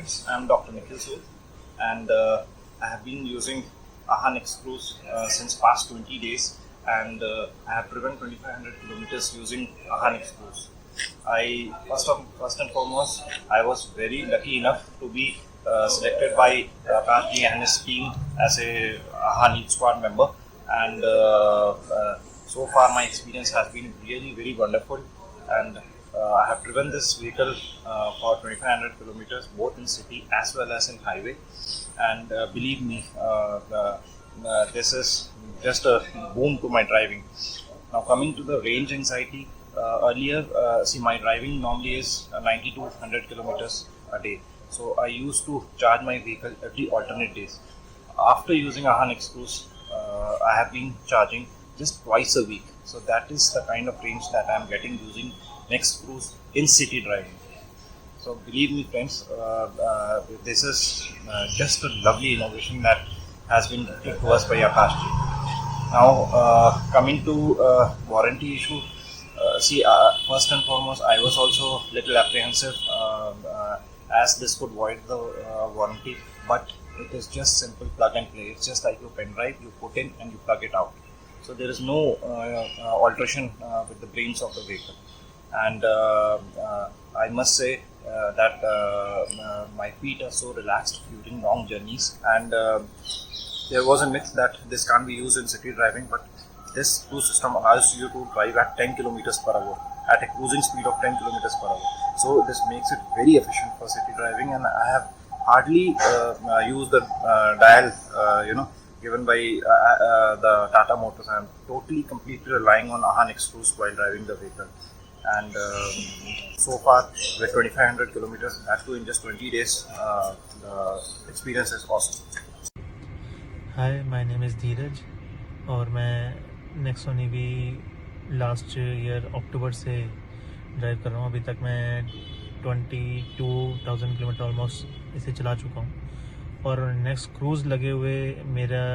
friends, I'm Dr. Nikhil Sood, and I have been using Ahan Cruise since past 20 days, and I have driven 2,500 kilometers using Ahan Cruise. First and foremost, I was very lucky enough to be selected by Akash and his team as a Ahan Squad member, and so far my experience has been really very wonderful, and I have driven this vehicle for 2,500 kilometers both in city as well as in highway, and believe me, this is just a boon to my driving. Now coming to the range anxiety, earlier, see my driving normally is 90 to 100 kilometers a day. So I used to charge my vehicle every alternate days. After using Ahan Cruise, I have been charging just twice a week. So that is the kind of range that I am getting using Next Cruise in city driving. So believe me, friends, this is just a lovely innovation that has been given to us by Akash. Now, coming to warranty issue, first and foremost, I was also little apprehensive as this could void the warranty, but it is just simple plug and play. It's just like your pen drive, you put in and you plug it out. So there is no alteration with the brains of the vehicle. And I must say that my feet are so relaxed during long journeys, and there was a myth that this can't be used in city driving, but this cruise system allows you to drive at 10 kilometers per hour at a cruising speed of 10 kilometers per hour. So this makes it very efficient for city driving, and I have hardly used the dial, given by the Tata Motors. I am totally, completely relying on Ahan Cruise while driving the vehicle. And so far, with 2,500 kilometers, that too in just 20 days, the experience is awesome. Hi my name is Dheeraj और मैं Nexon EV last year October से drive कर रहा हूँ. अभी तक मैं 22,000 kilometre almost इसे चला चुका हूँ और नेक्स्ट क्रूज़ लगे हुए मेरा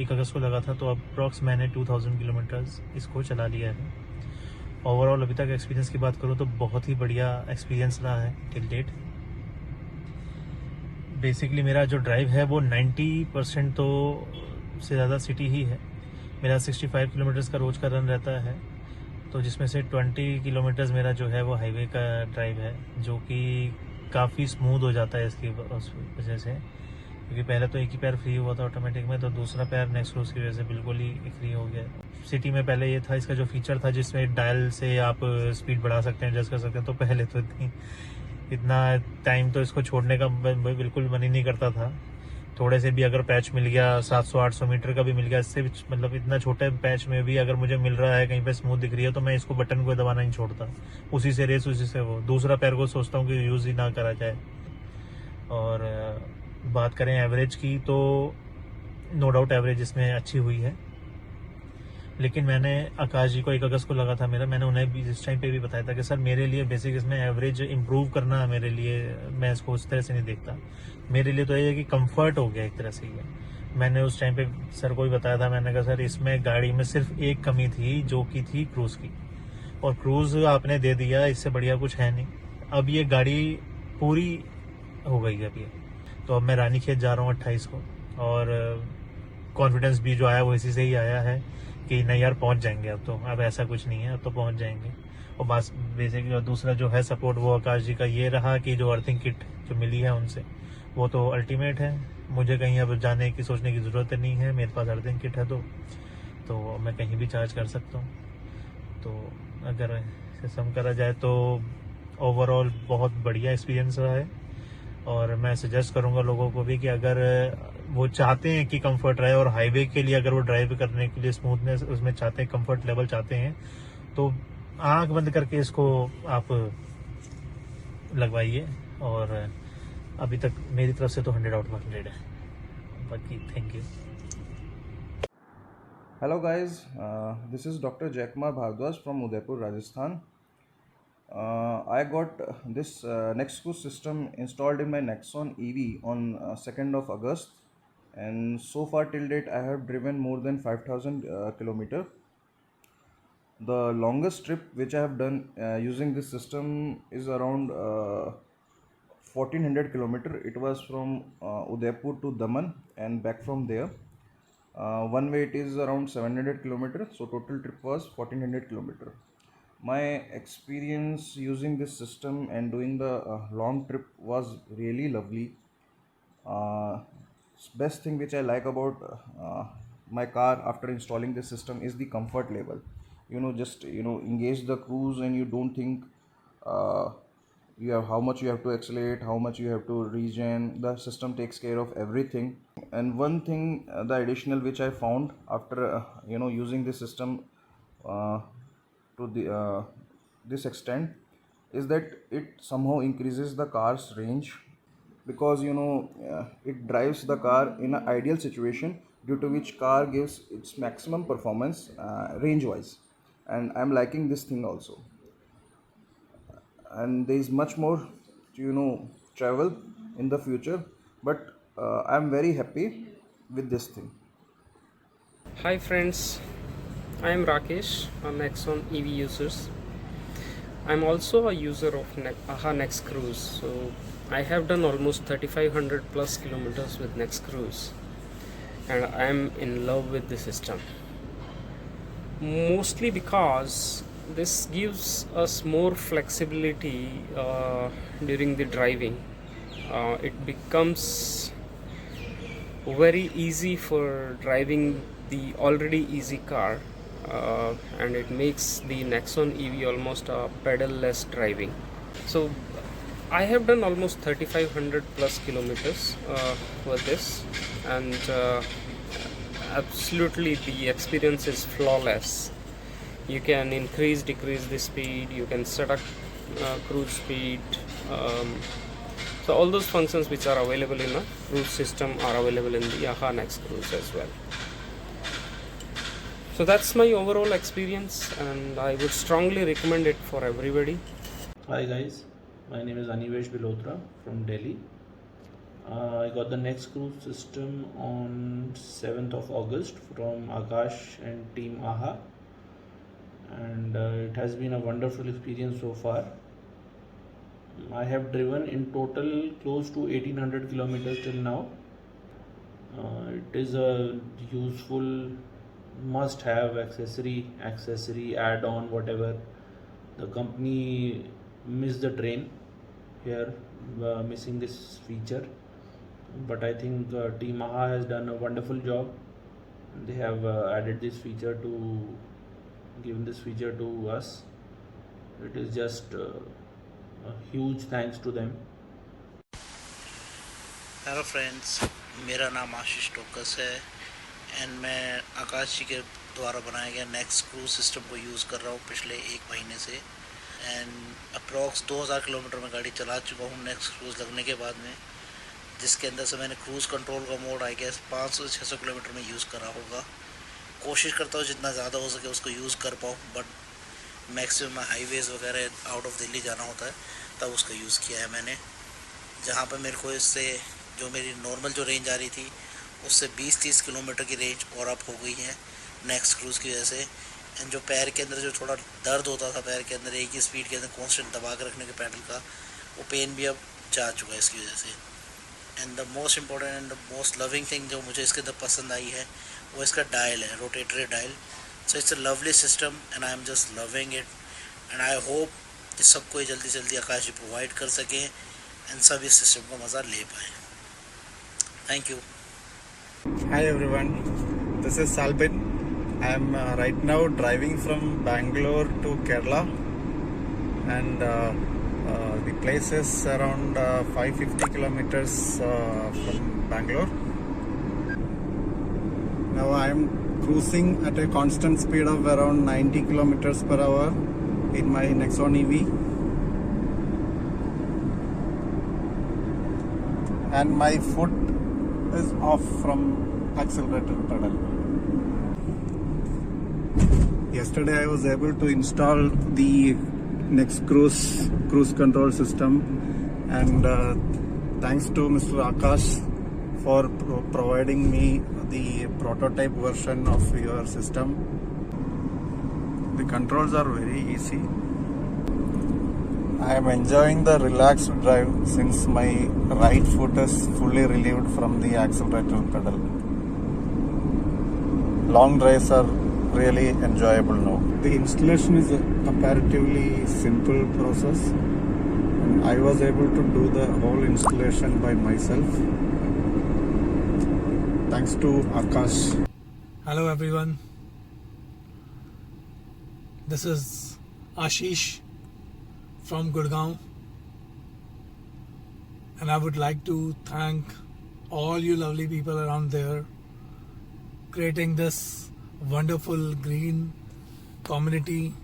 1 अगस्त को लगा था, तो अप्रॉक्स मैंने 2,000 किलोमीटर्स इसको चला लिया है. ओवरऑल अभी तक एक्सपीरियंस की बात करूँ तो बहुत ही बढ़िया एक्सपीरियंस रहा है टिल डेट. बेसिकली मेरा जो ड्राइव है वो 90% तो से ज़्यादा सिटी ही है. मेरा 65 किलोमीटर्स का रोज़ का रन रहता है, तो जिसमें से 20 किलोमीटर्स मेरा जो है वो हाईवे का ड्राइव है, जो कि काफ़ी स्मूथ हो जाता है इसकी वजह से, क्योंकि पहले तो एक ही पैर फ्री हुआ था ऑटोमेटिक में, तो दूसरा पैर नेक्स्ट क्रूज की वजह से बिल्कुल ही फ्री हो गया. सिटी में पहले ये था, इसका जो फीचर था जिसमें डायल से आप स्पीड बढ़ा सकते हैं, एडजस्ट कर सकते हैं, तो पहले तो इतना टाइम तो इसको छोड़ने का बिल्कुल मन ही नहीं करता था. थोड़े से भी अगर पैच मिल गया, 700-800 मीटर का भी मिल गया, इससे मतलब इतना छोटे पैच में भी अगर मुझे मिल रहा है, कहीं पे स्मूथ दिख रही है, तो मैं इसको बटन को दबाना नहीं छोड़ता. उसी से रेस, उसी से वो दूसरा पैर को सोचता हूँ कि यूज़ ही ना करा जाए. और बात करें एवरेज की, तो नो डाउट एवरेज इसमें अच्छी हुई है. लेकिन मैंने आकाश जी को 1 अगस्त को लगा था मेरा, मैंने उन्हें भी इस टाइम पे भी बताया था कि सर मेरे लिए बेसिक इसमें एवरेज इंप्रूव करना है, मेरे लिए मैं इसको उस तरह से नहीं देखता. मेरे लिए तो ये है कि कंफर्ट हो गया एक तरह से. ये मैंने उस टाइम पे सर को भी बताया था, मैंने कहा सर इसमें गाड़ी में सिर्फ एक कमी थी, जो कि थी क्रूज़ की, और क्रूज़ आपने दे दिया, इससे बढ़िया कुछ है नहीं. अब ये गाड़ी पूरी हो गई है अभी. तो अब मैं रानीखेत जा रहा हूँ 28 को, और कॉन्फिडेंस भी जो आया वो इसी से ही आया है कि नहीं यार पहुंच जाएंगे. अब ऐसा कुछ नहीं है, अब तो पहुंच जाएंगे. और बस बेसिकली और दूसरा जो है सपोर्ट वो आकाश जी का ये रहा कि जो अर्थिंग किट जो मिली है उनसे, वो तो अल्टीमेट है. मुझे कहीं अब जाने की सोचने की ज़रूरत नहीं है, मेरे पास अर्थिंग किट है, तो मैं कहीं भी चार्ज कर सकता हूँ. तो अगर इसे सम करा जाए तो ओवरऑल बहुत बढ़िया एक्सपीरियंस रहा है. और मैं सजेस्ट करूंगा लोगों को भी कि अगर वो चाहते हैं कि कंफर्ट रहे, और हाईवे के लिए अगर वो ड्राइव करने के लिए स्मूथनेस उसमें चाहते हैं, कंफर्ट लेवल चाहते हैं, तो आंख बंद करके इसको आप लगवाइए. और अभी तक मेरी तरफ से तो 100 आउट ऑफ 100 है. बाकी thank you. Hello guys, this is Dr. Jaykumar Bhardwaj from Udaipur, Rajasthan. I got this Nextcruise system installed in my Nexon EV on 2nd of August, and so far till date I have driven more than 5,000 kilometer. The longest trip which I have done using this system is around 1400 kilometer. It was from Udaipur to Daman and back from there. One way it is around 700 kilometers, so total trip was 1400 kilometer. My experience using this system and doing the long trip was really lovely. Best thing which I like about my car after installing this system is the comfort level. Just engage the cruise and you don't think you have how much you have to accelerate, how much you have to regen. The system takes care of everything. And one thing, the additional which I found after using this system to this extent is that it somehow increases the car's range, because it drives the car in an ideal situation, due to which car gives its maximum performance range wise, and I'm liking this thing also. And there is much more to travel in the future, but I'm very happy with this thing. Hi friends, I am Rakesh, a Nexon EV users. I'm also a user of AHA Next Cruise, so I have done almost 3500 plus kilometers with Next Cruise, and I am in love with the system. Mostly because this gives us more flexibility during the driving. It becomes very easy for driving the already easy car, and it makes the Nexon EV almost a pedal-less driving. So I have done almost 3500 plus kilometers with this, and absolutely the experience is flawless. You can increase, decrease the speed, you can set up cruise speed, so all those functions which are available in a cruise system are available in the AHA Next Cruise as well. So that's my overall experience, and I would strongly recommend it for everybody. Hi guys, my name is Anivesh Bilotra from Delhi. I got the Next Cruise system on 7th of August from Akash and Team AHA, and it has been a wonderful experience so far. I have driven in total close to 1800 kilometers till now. It is a useful must have accessory add-on, whatever. The company missed the train here, missing this feature, but I think Team AHA has done a wonderful job. They have added this feature given this feature to us. It is just a huge thanks to them. Hello friends, मेरा नाम आशीष टोकस है and मैं आकाश जी के द्वारा बनाया गया next cruise system को use कर रहा हूँ पिछले 1 महीने से, एंड अप्रॉक्स 2000 किलोमीटर में गाड़ी चला चुका हूँ नेक्स्ट क्रूज लगने के बाद में, जिसके अंदर से मैंने क्रूज़ कंट्रोल का मोड आई गेस 500 से 600 किलोमीटर में यूज़ करा होगा। कोशिश करता हूँ जितना ज़्यादा हो सके उसको यूज़ कर पाऊँ, बट मैक्सिमम हाईवेज़ वगैरह आउट ऑफ दिल्ली जाना होता है तब उसका यूज़ किया है मैंने, जहाँ पर मेरे को इससे जो मेरी नॉर्मल जो रेंज आ रही थी उससे 20-30 किलोमीटर की रेंज और अप हो गई है नेक्स्ट क्रूज़ की वजह से। एंड जो पैर के अंदर जो थोड़ा दर्द होता था पैर के अंदर एक ही स्पीड के अंदर कॉन्स्टेंट दबा के रखने के पैडल का, वो पेन भी अब जा चुका है इसकी वजह से। And the most important and the most loving thing जो मुझे इसके अंदर पसंद आई है वो इसका डायल है, rotatory dial. So it's a lovely system and I am just loving it, and I hope कि सबको जल्दी से जल्दी आकाश जी प्रोवाइड कर सकें एंड सब इस सिस्टम का मज़ा ले पाएँ। Thank you. Hi everyone, this is Salbin. I am right now driving from Bangalore to Kerala, and the place is around 550 kilometers from Bangalore. Now I am cruising at a constant speed of around 90 kilometers per hour in my Nexon EV, and my foot is off from accelerator pedal. Yesterday I was able to install the Next cruise control system, and thanks to Mr. Akash for providing me the prototype version of your system. The controls are very easy. I am enjoying the relaxed drive since my right foot is fully relieved from the accelerator pedal. Long drives are really enjoyable now. The installation is a comparatively simple process, and I was able to do the whole installation by myself. Thanks to Akash. Hello everyone, this is Ashish from Gurgaon, and I would like to thank all you lovely people around there creating this wonderful green community.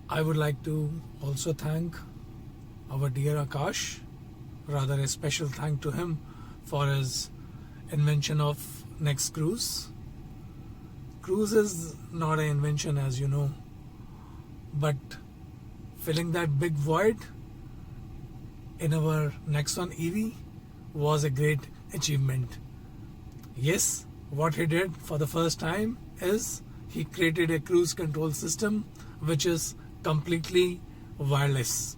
I would like to also thank our dear Akash, rather a special thank to him for his invention of Next Cruise. Cruise is not an invention, as you know, but filling that big void in our Nexon EV was a great achievement. Yes, what he did for the first time is he created a cruise control system which is completely wireless.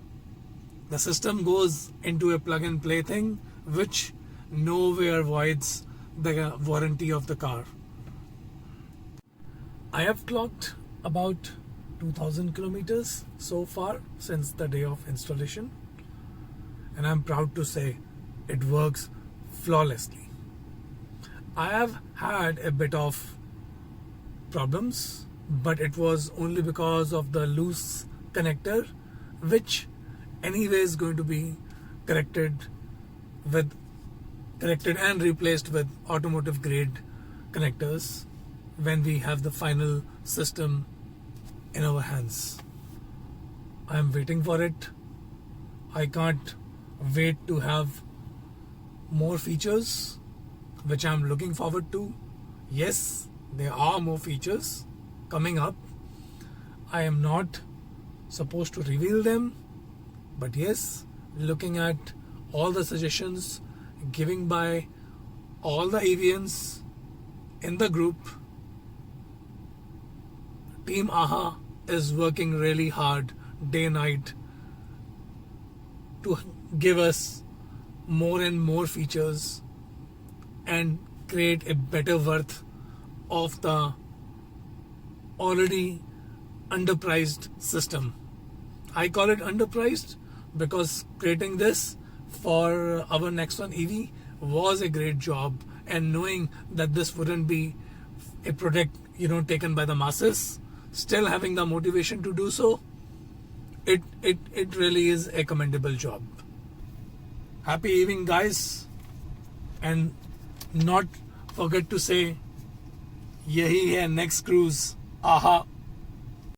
The system goes into a plug and play thing which nowhere voids the warranty of the car. I have clocked about 2000 kilometers so far since the day of installation, and I'm proud to say it works flawlessly. I have had a bit of problems, but it was only because of the loose connector, which anyway is going to be corrected and replaced with automotive grade connectors when we have the final system in our hands. I am waiting for it. I can't wait to have more features, which I'm looking forward to. Yes, there are more features coming up. I am not supposed to reveal them, but yes, looking at all the suggestions given by all the avians in the group, Team AHA is working really hard day and night to give us more and more features and create a better worth of the already underpriced system. I call it underpriced because creating this for our Nexon EV was a great job, and knowing that this wouldn't be a product taken by the masses, still having the motivation to do so, it really is a commendable job. Happy evening, guys, and not forget to say yahi hai Next Cruise AHA